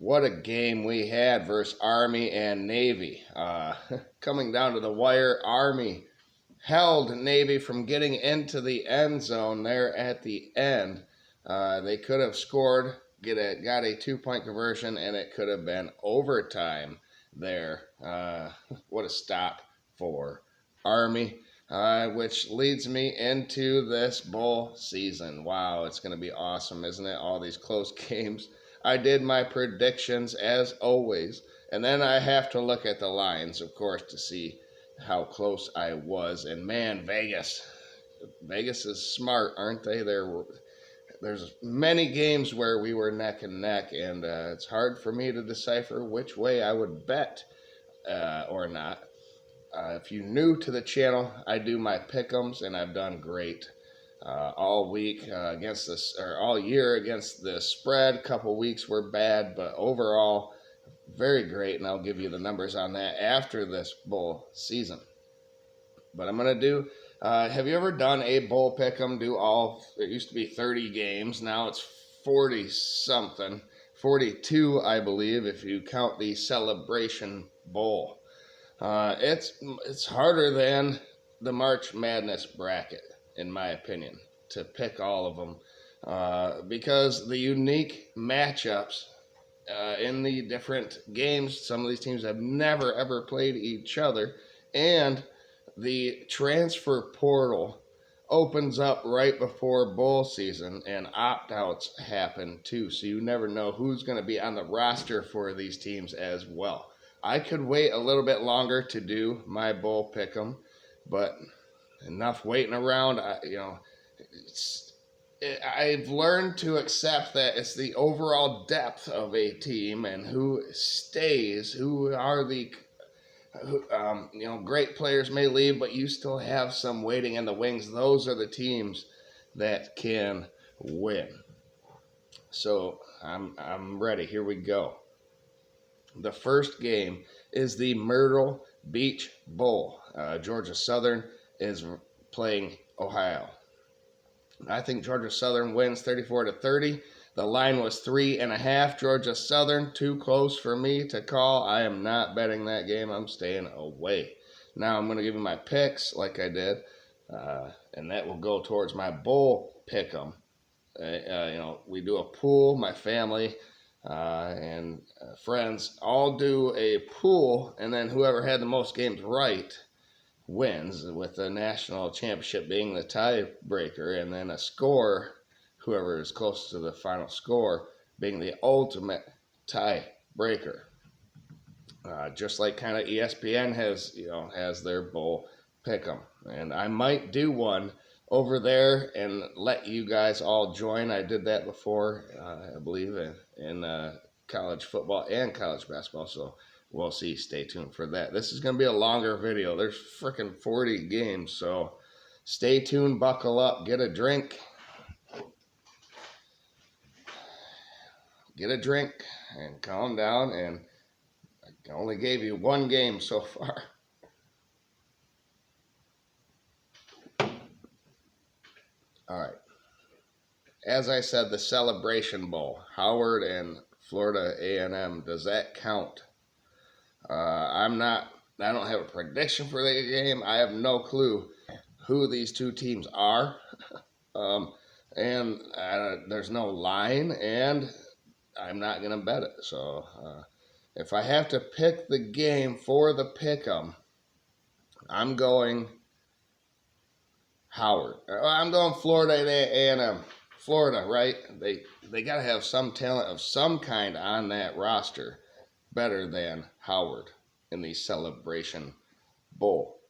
What a game we had versus Army and Navy. Coming down to the wire, Army held Navy from getting into the end zone there at the end. They could have scored, got a 2-point conversion, and it could have been overtime there. What a stop for Army. Which leads me into this bowl season. Wow, it's going to be awesome, isn't it? All these close games. I did my predictions as always, and then I have to look at the lines, of course, to see how close I was. And man, Vegas is smart, aren't they? There's many games where we were neck and neck, and it's hard for me to decipher which way I would bet or not. If you're new to the channel, I do my pick'ems, and I've done great all week against this, or all year against the spread. Couple weeks were bad, but overall, very great. And I'll give you the numbers on that after this bowl season. But I'm gonna do. Have you ever done a bowl pick'em? It used to be 30 games. Now it's 40 something, 42, I believe, if you count the Celebration Bowl. It's harder than the March Madness bracket, in my opinion, to pick all of them because the unique matchups in the different games. Some of these teams have never ever played each other, and the transfer portal opens up right before bowl season, and opt-outs happen too. So you never know who's going to be on the roster for these teams as well. I could wait a little bit longer to do my bowl pick'em, but enough waiting around. I've learned to accept that it's the overall depth of a team and who stays, who are the great players may leave, but you still have some waiting in the wings. Those are the teams that can win. So I'm ready. Here we go. The first game is the Myrtle Beach Bowl. Georgia Southern is playing Ohio. I think Georgia Southern wins 34-30. The line was 3.5. Georgia Southern, too close for me to call. I am not betting that game. I'm staying away. Now I'm going to give you my picks like I did, and that will go towards my bowl pick'em. We do a pool. My family and friends all do a pool, and then whoever had the most games right wins, with the national championship being the tiebreaker, and then a score, whoever is close to the final score, being the ultimate tiebreaker. Just like kind of ESPN has their bowl pick'em, and I might do one over there and let you guys all join. I did that before, I believe, in college football and college basketball, so we'll see. Stay tuned for that. This is going to be a longer video. There's freaking 40 games, so stay tuned, buckle up, get a drink. Get a drink and calm down, and I only gave you one game so far. All right. As I said, the Celebration Bowl, Howard and Florida A&M, does that count? I don't have a prediction for the game. I have no clue who these two teams are. And there's no line, and I'm not going to bet it. So if I have to pick the game for the pick'em, I'm going Howard. I'm going Florida A&M. Florida, right? They got to have some talent of some kind on that roster, better than Howard in the Celebration Bowl.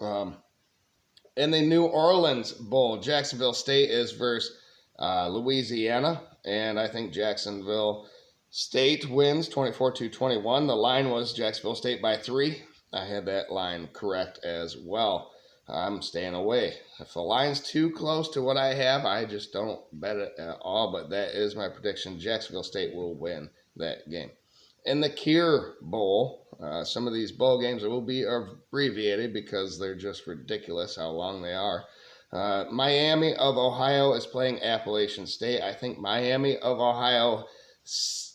In the New Orleans Bowl, Jacksonville State is versus Louisiana, and I think Jacksonville State wins 24-21. The line was Jacksonville State by 3. I had that line correct as well. I'm staying away. If the line's too close to what I have, I just don't bet it at all, but that is my prediction. Jacksonville State will win that game. In the Cure Bowl, some of these bowl games will be abbreviated because they're just ridiculous how long they are. Miami of Ohio is playing Appalachian State. I think Miami of Ohio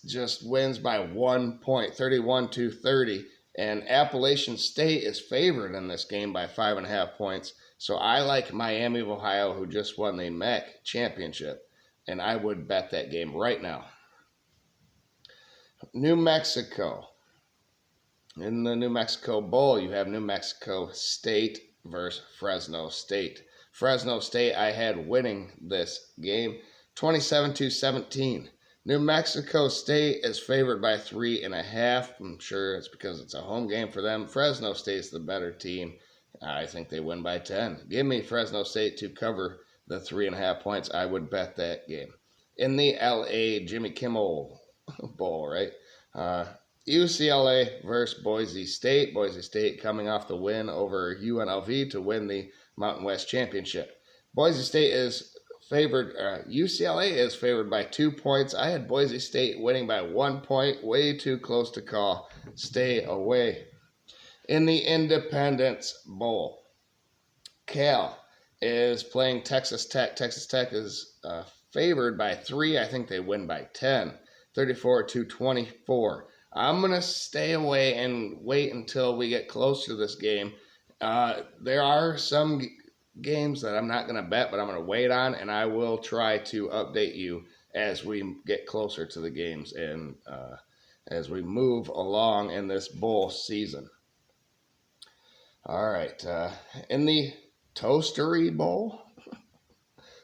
just wins by 1 point, 31-30. And Appalachian State is favored in this game by 5.5 points. So I like Miami of Ohio, who just won the MAC championship. And I would bet that game right now. New Mexico. In the New Mexico Bowl, you have New Mexico State versus Fresno State. Fresno State, I had winning this game 27-17. New Mexico State is favored by 3.5. I'm sure it's because it's a home game for them. Fresno State's the better team. I think they win by 10. Give me Fresno State to cover the 3.5 points. I would bet that game. In the LA Jimmy Kimmel Bowl, right? UCLA versus Boise State. Boise State coming off the win over UNLV to win the Mountain West Championship. Boise State is favored. UCLA is favored by 2 points. I had Boise State winning by 1 point. Way too close to call. Stay away. In the Independence Bowl, Cal is playing Texas Tech. Texas Tech is favored by 3. I think they win by 10. 34-24. I'm going to stay away and wait until we get close to this game. There are some games that I'm not going to bet, but I'm going to wait on, and I will try to update you as we get closer to the games and as we move along in this bowl season. All right. In the Toastery Bowl,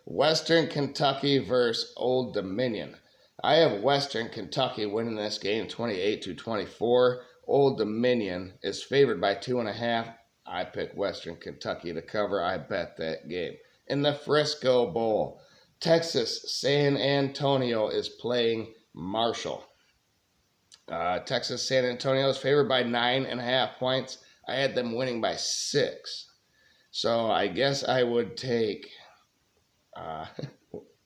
Western Kentucky versus Old Dominion. I have Western Kentucky winning this game 28-24. Old Dominion is favored by 2.5. I pick Western Kentucky to cover. I bet that game. In the Frisco Bowl, Texas San Antonio is playing Marshall. Texas San Antonio is favored by 9.5 points. I had them winning by 6. So I guess I would take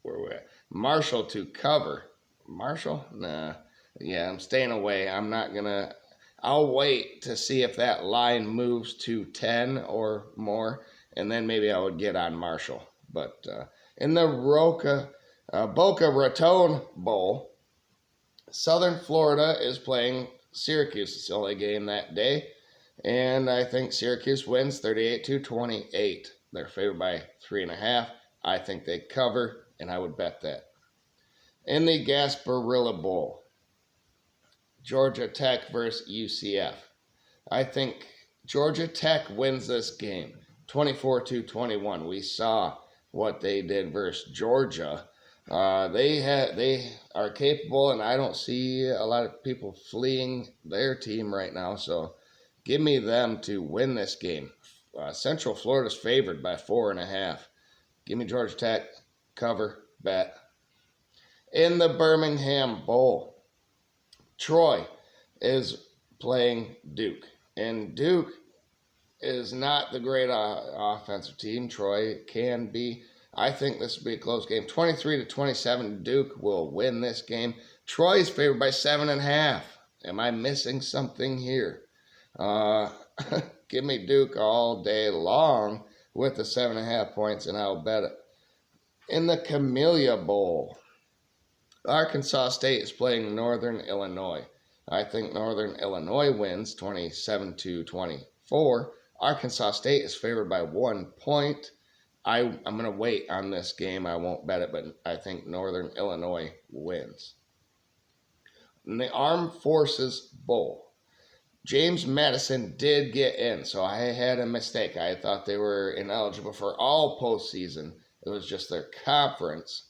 where we at? Marshall to cover. Marshall? Nah. Yeah, I'm staying away. I'm not going to. I'll wait to see if that line moves to 10 or more, and then maybe I would get on Marshall. But in the Boca Raton Bowl, Southern Florida is playing Syracuse. It's the only game that day, and I think Syracuse wins 38-28. They're favored by 3.5. I think they cover, and I would bet that. In the Gasparilla Bowl, Georgia Tech versus UCF. I think Georgia Tech wins this game 24-21. We saw what they did versus Georgia. They are capable, and I don't see a lot of people fleeing their team right now. So give me them to win this game. Central Florida's favored by 4.5. Give me Georgia Tech, cover, bet. In the Birmingham Bowl, Troy is playing Duke. And Duke is not the great offensive team. Troy can be. I think this will be a close game. 23-27, Duke will win this game. Troy's favored by 7.5. Am I missing something here? Give me Duke all day long with the 7.5 points, and I'll bet it. In the Camellia Bowl, Arkansas State is playing Northern Illinois. I think Northern Illinois wins 27-24. Arkansas State is favored by 1 point. I'm going to wait on this game. I won't bet it, but I think Northern Illinois wins. In the Armed Forces Bowl, James Madison did get in, so I had a mistake. I thought they were ineligible for all postseason. It was just their conference,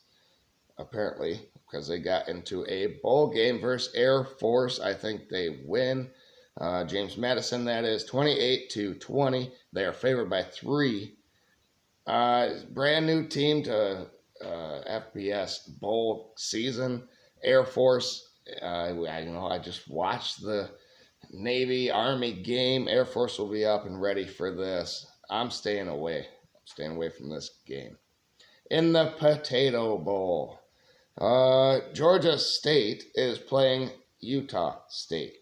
apparently, because they got into a bowl game versus Air Force. I think they win. James Madison, that is 28-20. They are favored by 3. Brand new team to FBS bowl season. Air Force, I just watched the Navy Army game. Air Force will be up and ready for this. I'm staying away. I'm staying away from this game. In the Potato Bowl, Georgia State is playing Utah State.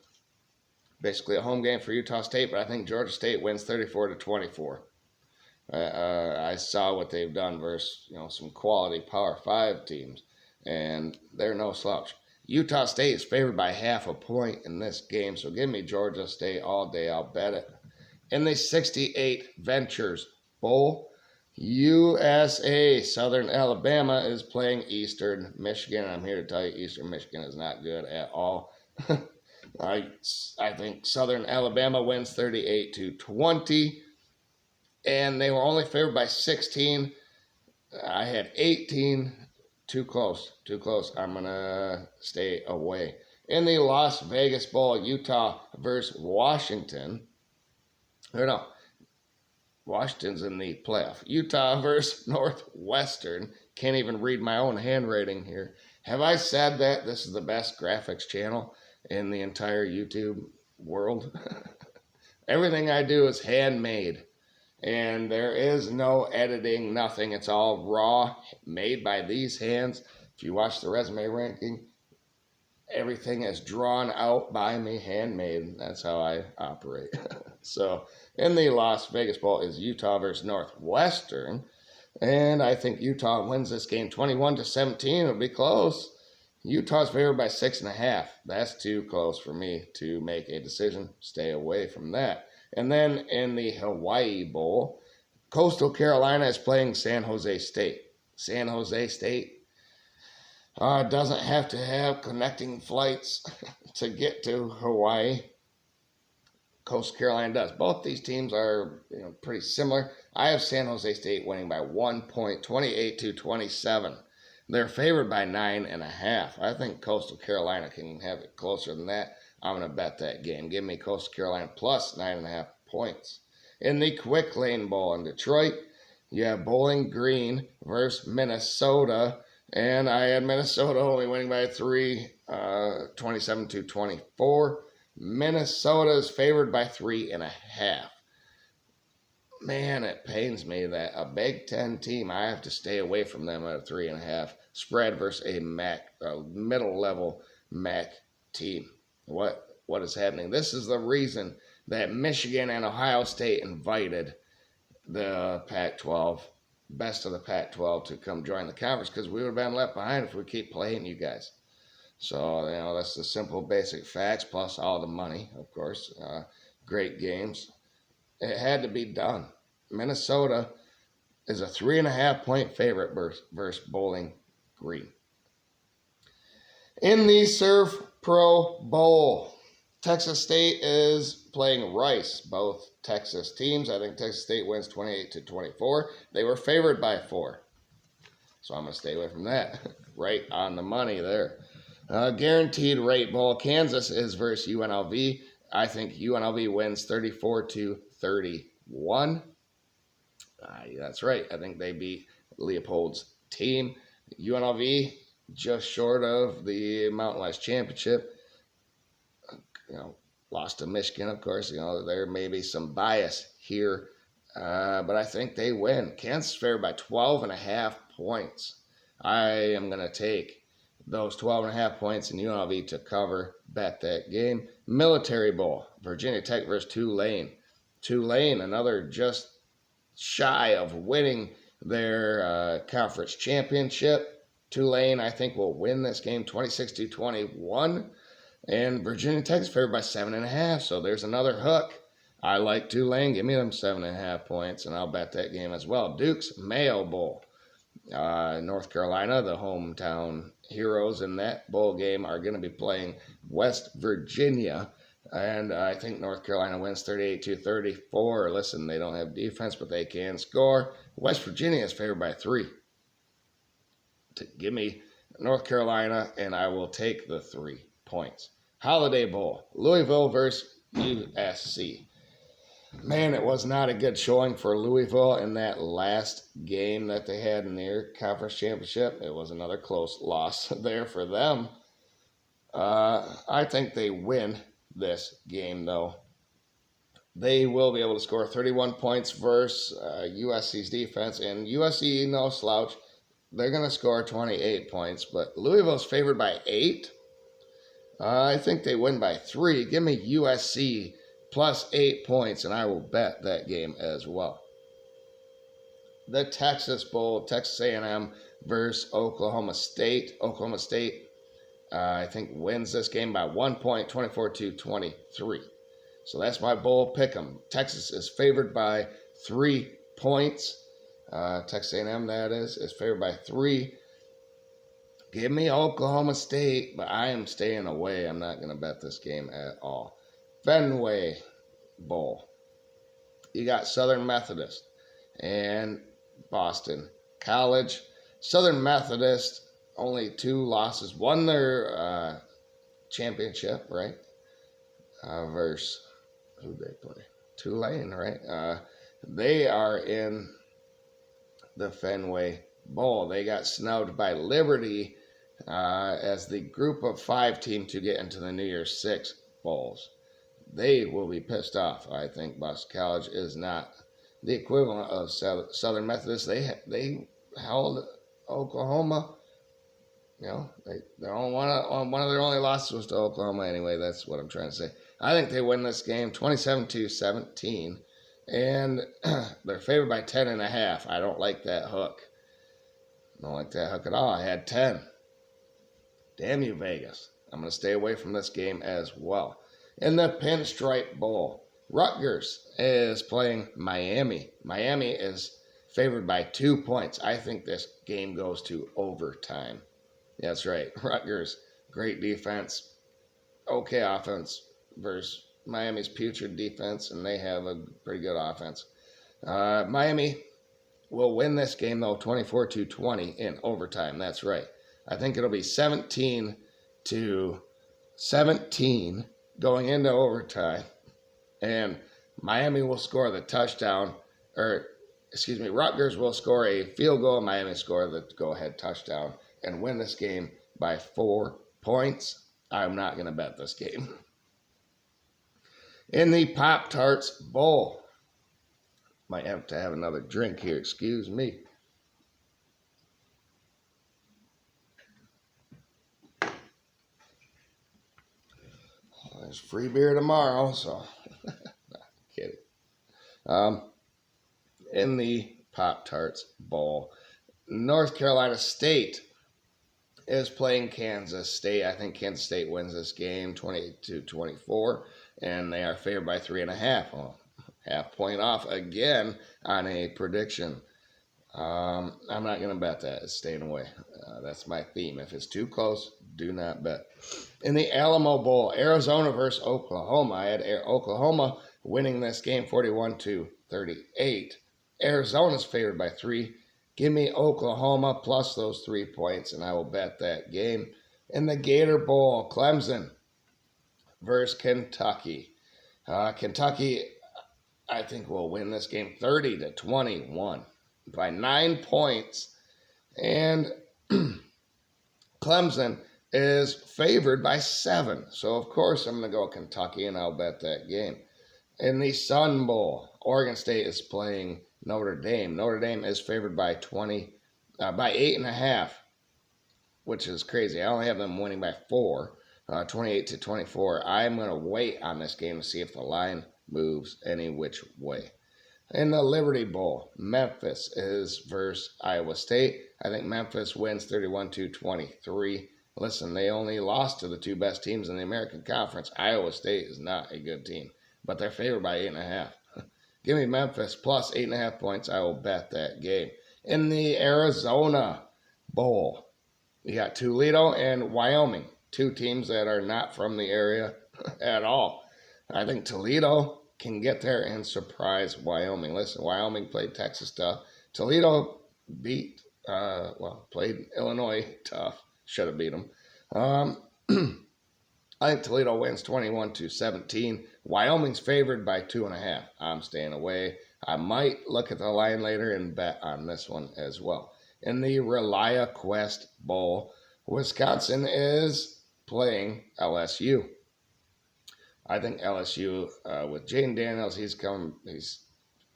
Basically a home game for Utah State, but I think Georgia State wins 34-24. I saw what they've done versus some quality Power 5 teams, and they're no slouch. Utah State is favored by half a point in this game, so give me Georgia State all day. I'll bet it. In the 68 Ventures Bowl, USA Southern Alabama is playing Eastern Michigan. I'm here to tell you Eastern Michigan is not good at all. I think Southern Alabama wins 38-20, and they were only favored by 16. I had 18. Too close. I'm going to stay away. In the Las Vegas Bowl, Utah versus Washington. Or no, Washington's in the playoff. Utah versus Northwestern. Can't even read my own handwriting here. Have I said that this is the best graphics channel in the entire YouTube world? Everything I do is handmade. And there is no editing, nothing. It's all raw, made by these hands. If you watch the resume ranking, everything is drawn out by me, handmade. That's how I operate. So in the Las Vegas Bowl is Utah versus Northwestern. And I think Utah wins this game 21-17. It'll be close. Utah's favored by 6.5. That's too close for me to make a decision. Stay away from that. And then in the Hawaii Bowl, Coastal Carolina is playing San Jose State. San Jose State doesn't have to have connecting flights to get to Hawaii. Coastal Carolina does. Both these teams are pretty similar. I have San Jose State winning by 1 point, 28-27. They're favored by 9.5. I think Coastal Carolina can have it closer than that. I'm going to bet that game. Give me Coastal Carolina plus 9.5 points. In the Quick Lane Bowl in Detroit, you have Bowling Green versus Minnesota. And I had Minnesota only winning by 3, 27-24. Minnesota is favored by 3.5. Man, it pains me that a Big Ten team, I have to stay away from them at a 3.5 spread versus a middle-level MAC team. What is happening? This is the reason that Michigan and Ohio State invited the Pac-12, best of the Pac-12, to come join the conference, because we would have been left behind if we keep playing you guys. So, that's the simple basic facts, plus all the money, of course. Great games. It had to be done. Minnesota is a 3.5 point favorite versus Bowling Green. In the Surf Pro Bowl, Texas State is playing Rice, both Texas teams. I think Texas State wins 28-24. They were favored by 4. So I'm going to stay away from that. Right on the money there. Guaranteed rate bowl, Kansas is versus UNLV. I think UNLV wins 34-31. That's right. I think they beat Leopold's team. UNLV just short of the Mountain West Championship. Lost to Michigan, of course. There may be some bias here, but I think they win. Kansas favored by 12.5 points. I am going to take those 12.5 points in UNLV to cover. Bet that game. Military Bowl, Virginia Tech versus Tulane. Tulane, another just shy of winning their conference championship. Tulane, I think, will win this game 26-21. And Virginia Tech is favored by 7.5, so there's another hook. I like Tulane. Give me them 7.5 points, and I'll bet that game as well. Duke's Mayo Bowl. North Carolina, the hometown heroes in that bowl game, are going to be playing West Virginia. And I think North Carolina wins 38-34. Listen, they don't have defense, but they can score. West Virginia is favored by 3. Give me North Carolina, and I will take the 3 points. Holiday Bowl, Louisville versus USC. Man, it was not a good showing for Louisville in that last game that they had in their conference championship. It was another close loss there for them. I think they win this game, though. They will be able to score 31 points versus USC's defense, and USC, no slouch. They're going to score 28 points, but Louisville's favored by 8. I think they win by 3. Give me USC plus 8 points, and I will bet that game as well. The Texas Bowl, Texas A&M versus Oklahoma State. Oklahoma State I think wins this game by 1 point, 24-23. So that's my bowl pick'em. Texas is favored by 3 points. Texas A&M, that is favored by 3. Give me Oklahoma State, but I am staying away. I'm not going to bet this game at all. Fenway Bowl. You got Southern Methodist and Boston College. Southern Methodist, only 2 losses. Won their championship, right? Versus, who they play? Tulane, right? They are in the Fenway Bowl. They got snubbed by Liberty as the group of 5 team to get into the New Year's 6 bowls. They will be pissed off. I think Boston College is not the equivalent of Southern Methodist. They held Oklahoma. You know, they're on one of their only losses was to Oklahoma anyway. That's what I'm trying to say. I think they win this game 27-17, and they're favored by 10.5. I don't like that hook. Don't like that hook at all. I had 10. Damn you, Vegas. I'm going to stay away from this game as well. In the Pinstripe Bowl, Rutgers is playing Miami. Miami is favored by 2 points. I think this game goes to overtime. That's right. Rutgers, great defense, okay offense versus Miami's putrid defense, and they have a pretty good offense. Miami will win this game, though, 24-20 in overtime. That's right. I think it'll be 17-17 going into overtime, and Miami will score the touchdown, Rutgers will score a field goal, and Miami score the go-ahead touchdown and win this game by 4 points. I'm not going to bet this game. In the Pop-Tarts Bowl, might have to have another drink here, excuse me. There's free beer tomorrow, so no, kidding. In the Pop-Tarts Bowl, North Carolina State is playing Kansas State. I think Kansas State wins this game 28-24, and they are favored by 3.5. Well, half point off again on a prediction. I'm not going to bet that. It's staying away. That's my theme. If it's too close, do not bet. In the Alamo Bowl, Arizona versus Oklahoma. I had Oklahoma winning this game 41-38. Arizona's favored by 3. Give me Oklahoma plus those 3 points, and I will bet that game. In the Gator Bowl, Clemson versus Kentucky. Kentucky, I think, will win this game 30-21 by 9 points. And Clemson is favored by 7. So, of course, I'm going to go Kentucky, and I'll bet that game. In the Sun Bowl, Oregon State is playing Notre Dame. Notre Dame is favored by 8.5, which is crazy. I only have them winning by 4, 28-24. I'm going to wait on this game to see if the line moves any which way. In the Liberty Bowl, Memphis is versus Iowa State. I think Memphis wins 31-23. Listen, they only lost to the 2 best teams in the American Conference. Iowa State is not a good team, but they're favored by 8.5. Give me Memphis plus 8.5 points. I will bet that game. In the Arizona Bowl, we got Toledo and Wyoming, 2 teams that are not from the area at all. I think Toledo can get there and surprise Wyoming. Listen, Wyoming played Texas tough. Toledo played Illinois tough. Should have beat them. I think Toledo wins 21-17. Wyoming's favored by 2.5. I'm staying away. I might look at the line later and bet on this one as well. In the Relia Quest Bowl, Wisconsin is playing LSU. I think LSU, with Jayden Daniels, he's the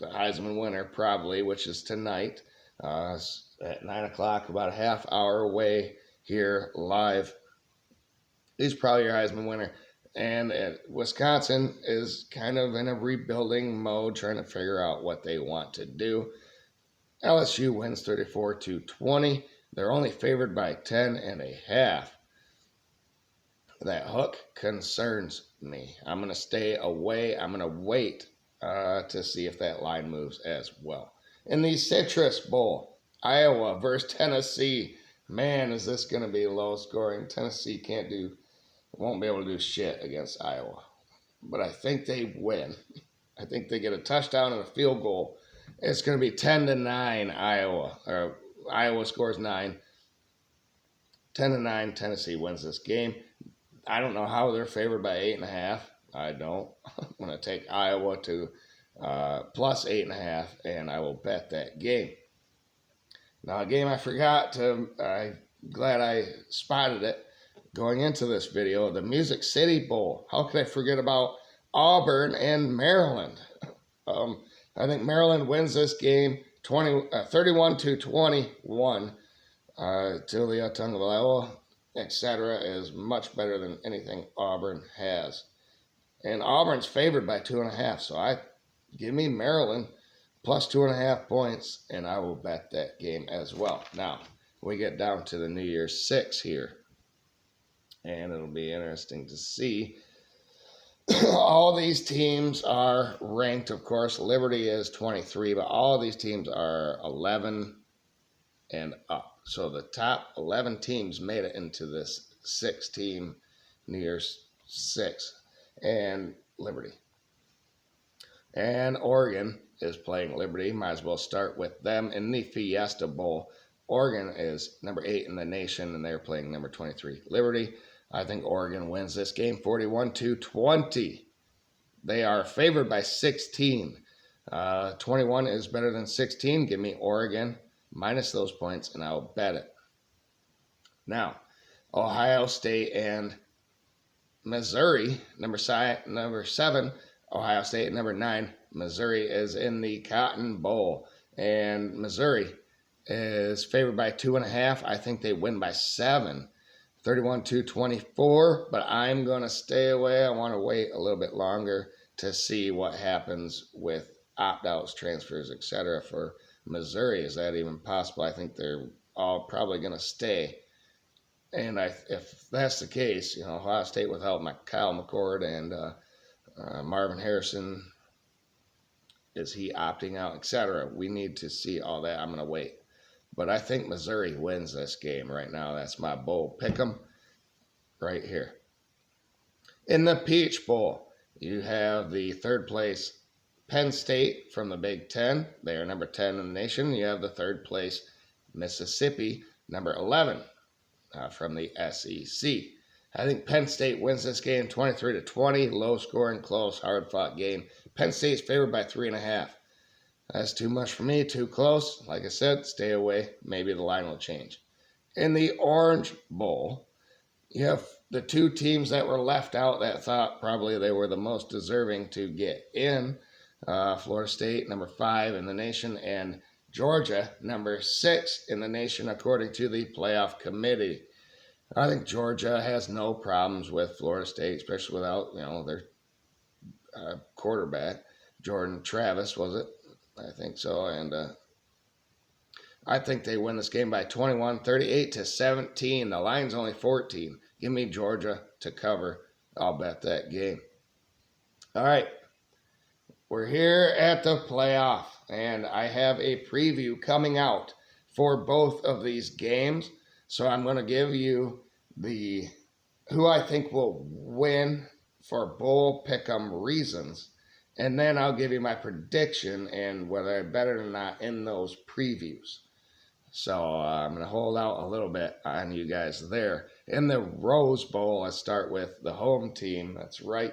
Heisman winner probably, which is tonight at 9 o'clock, about a half hour away here live. He's probably your Heisman winner. And Wisconsin is kind of in a rebuilding mode, trying to figure out what they want to do. LSU wins 34-20. They're only favored by 10.5. That hook concerns me. I'm going to stay away. I'm going to wait to see if that line moves as well. In the Citrus Bowl, Iowa versus Tennessee. Man, is this going to be low scoring. Tennessee won't be able to do shit against Iowa. But I think they win. I think they get a touchdown and a field goal. It's going to be 10-9 Iowa. Or Iowa scores 9. 10-9, Tennessee wins this game. I don't know how they're favored by 8.5. I don't. I'm going to take Iowa to plus 8.5, and I will bet that game. Now, a game I forgot to, I'm glad I spotted it going into this video, the Music City Bowl. How could I forget about Auburn and Maryland? I think Maryland wins this game 31-21. Tulia Tungavailoa, etc., is much better than anything Auburn has. And Auburn's favored by 2.5, so give me Maryland plus 2.5 points, and I will bet that game as well. Now, we get down to the New Year's Six here, and it'll be interesting to see. All these teams are ranked, of course. Liberty is 23, but all of these teams are 11 and up. So the top 11 teams made it into this 6-team New Year's Six, and Liberty. And Oregon is playing Liberty. Might as well start with them in the Fiesta Bowl. Oregon is number 8 in the nation, and they're playing number 23, Liberty. I think Oregon wins this game 41-20. They are favored by 16. 21 is better than 16. Give me Oregon minus those points, and I'll bet it. Now, Ohio State and Missouri, number 7. Ohio State at number 9. Missouri is in the Cotton Bowl, and Missouri is favored by 2.5. I think they win by 7. 31-24, but I'm going to stay away. I want to wait a little bit longer to see what happens with opt-outs, transfers, etc. for Missouri. Is that even possible? I think they're all probably going to stay. And if that's the case, Ohio State without Kyle McCord and Marvin Harrison, is he opting out, etc.? We need to see all that. I'm going to wait. But I think Missouri wins this game right now. That's my bowl pick'em right here. In the Peach Bowl, you have the third place Penn State from the Big Ten. They are number 10 in the nation. You have the third place Mississippi, number 11 from the SEC. I think Penn State wins this game 23-20. Low scoring, close, hard fought game. Penn State's favored by 3.5. That's too much for me, too close. Like I said, stay away. Maybe the line will change. In the Orange Bowl, you have the two teams that were left out that thought probably they were the most deserving to get in. Florida State, number 5 in the nation, and Georgia, number 6 in the nation, according to the playoff committee. I think Georgia has no problems with Florida State, especially without, their quarterback, Jordan Travis, was it? I think so, and I think they win this game by 21, 38-17. The line's only 14. Give me Georgia to cover. I'll bet that game. All right, we're here at the playoff, and I have a preview coming out for both of these games. So I'm going to give you who I think will win for bowl pick'em reasons. And then I'll give you my prediction and whether I bet it or not in those previews. So I'm going to hold out a little bit on you guys there. In the Rose Bowl, let's start with the home team. That's right.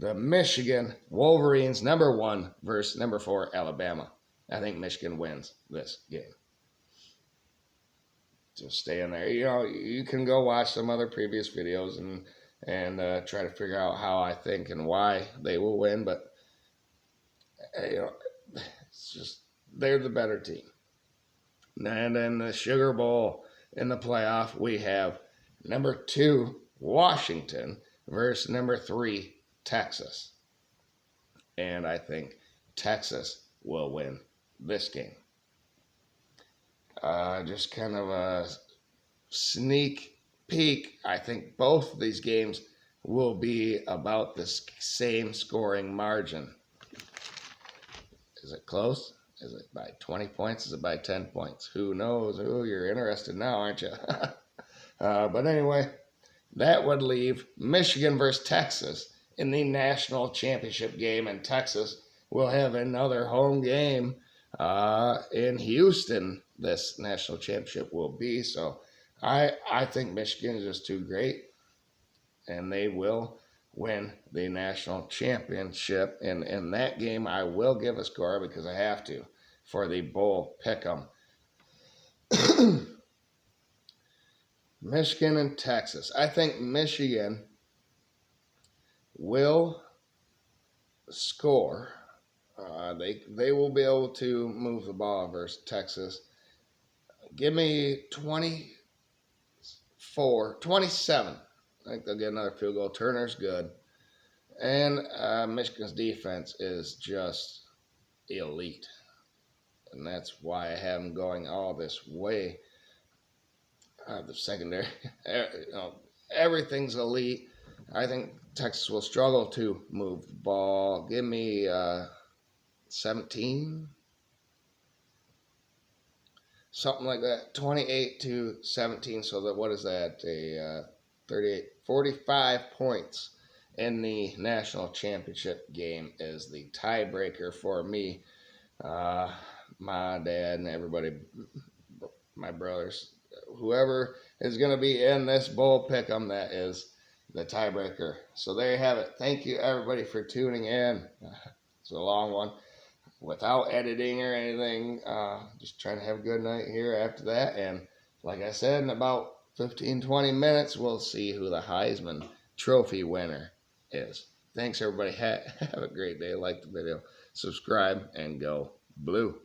The Michigan Wolverines, number 1 versus number 4, Alabama. I think Michigan wins this game. Just stay in there. You can go watch some other previous videos and try to figure out how I think and why they will win. But it's just they're the better team. And in the Sugar Bowl in the playoff, we have number 2 Washington versus number 3 Texas. And I think Texas will win this game. Just kind of a sneak peak, I think both of these games will be about the same scoring margin. Is it close? Is it by 20 points? Is it by 10 points? Who knows? Oh, you're interested now, aren't you? But anyway, that would leave Michigan versus Texas in the national championship game, and Texas will have another home game in Houston. This national championship will be. So I think Michigan is just too great, and they will win the national championship. And in that game, I will give a score because I have to for the bowl pick'em. Michigan and Texas. I think Michigan will score. They will be able to move the ball versus Texas. Give me 27. I think they'll get another field goal. Turner's good. And Michigan's defense is just elite. And that's why I have them going all this way. The secondary, everything's elite. I think Texas will struggle to move the ball. Give me 17, something like that, 28-17. So that, what is that? 45 points in the national championship game is the tiebreaker for me. My dad and everybody, my brothers, whoever is going to be in this bowl pick'em, that is the tiebreaker. So there you have it. Thank you, everybody, for tuning in. It's a long one without editing or anything. Just trying to have a good night here after that. And like I said, in about 15-20 minutes, we'll see who the Heisman Trophy winner is. Thanks, everybody. Have a great day. Like the video, subscribe, and go blue.